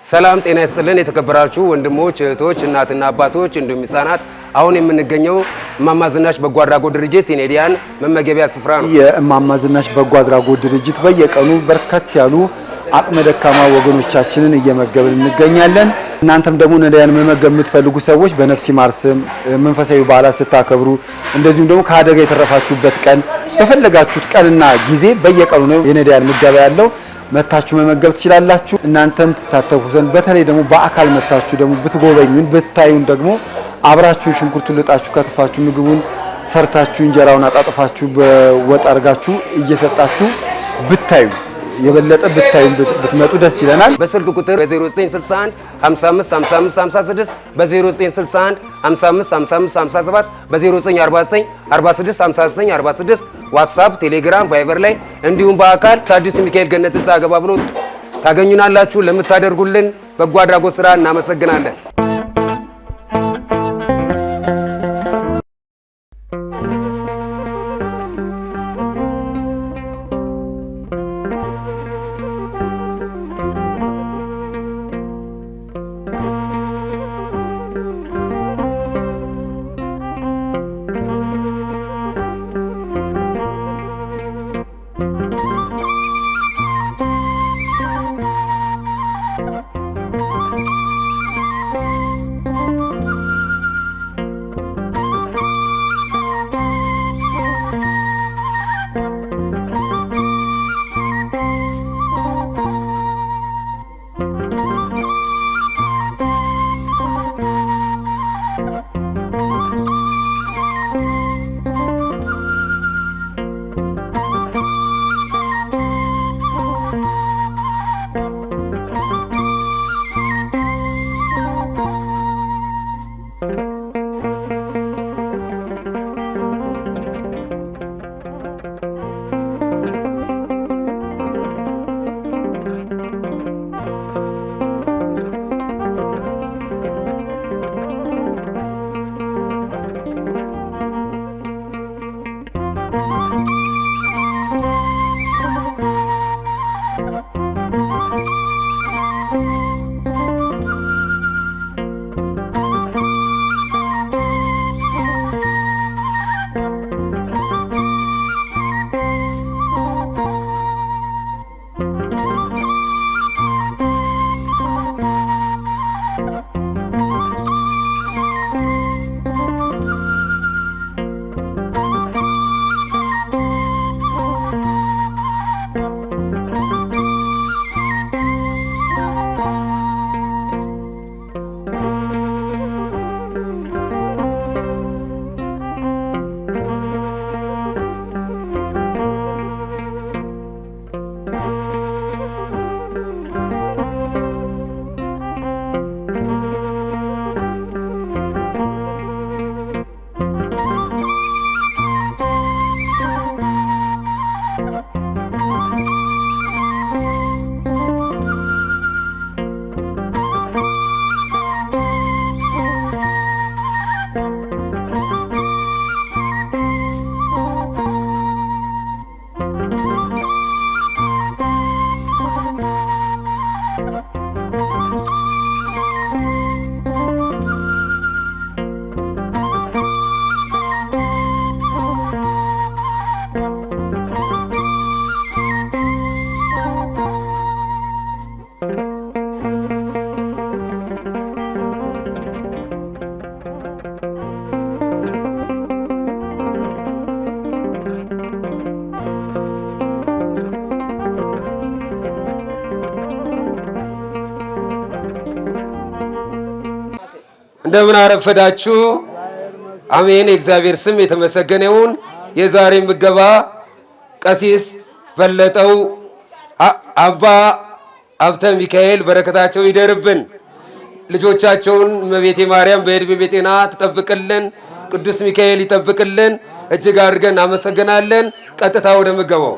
ሰላም ጤና ይስጥልን የተከበራችሁ ወንድሞች እህቶች እናትና አባቶች እንዲሁም ህፃናት አሁን የምንገኘው እማማ ዝናሽ በጎ አድራጎት ድርጅት የኔዲያን መመገቢያ ስፍራ ነው። የእማማ ዝናሽ በጎ አድራጎት ድርጅት በየቀኑ በርከት ያሉ አቅመ ደካማ ወገኖቻችንን እየመገበን እንገኛለን። እናንተም ደግሞ ነዳያን መመገብ የምትፈልጉ ሰዎች በነፍስ ይማር ስም መንፈሳዊ በዓላት ስታከብሩ እንደዚሁም ደግሞ ከአደጋ የተረፋችሁበት ቀን በፈለጋችሁት ቀንና ጊዜ በየቀኑ ነው የነዳያን ምገባ ያለው። መታችሁ መመገብ ትችላላችሁ። እናንተም ተሳተፉ ዘንድ በተለይ ደግሞ በአካል መታችሁ ደግሞ ብትጎበኙን ብታዩን ደግሞ አብራችሁ ሽንኩርቱን ልጣችሁ ከትፋችሁ ምግቡን ሰርታችሁ እንጀራውን አጣጥፋችሁ በወጥ አርጋችሁ እየሰጣችሁ ብታዩ የበለጠ ብታዩ ብትመጡ ደስ ይለናል። በስልክ ቁጥር በ0961 55 55 56 በ0961 55 55 57 በ0949 46 59 46 ዋትስአፕ፣ ቴሌግራም፣ ቫይበር ላይ እንዲሁም በአካል ከአዲሱ ሚካኤል ገነት ህንፃ ገባ ብሎ ታገኙናላችሁ። ለምታደርጉልን በጎ አድራጎት ስራ እናመሰግናለን። እንደምን አረፈዳችሁ። አሜን። የእግዚአብሔር ስም የተመሰገነ ይሁን። የዛሬ ምገባ ቀሲስ በለጠው አባ ሀብተ ሚካኤል በረከታቸው ይደርብን። ልጆቻቸውን እመቤቴ ማርያም በዕድሜ በጤና ትጠብቅልን፣ ቅዱስ ሚካኤል ይጠብቅልን። እጅግ አድርገን እናመሰግናለን። ቀጥታ ወደ ምገባው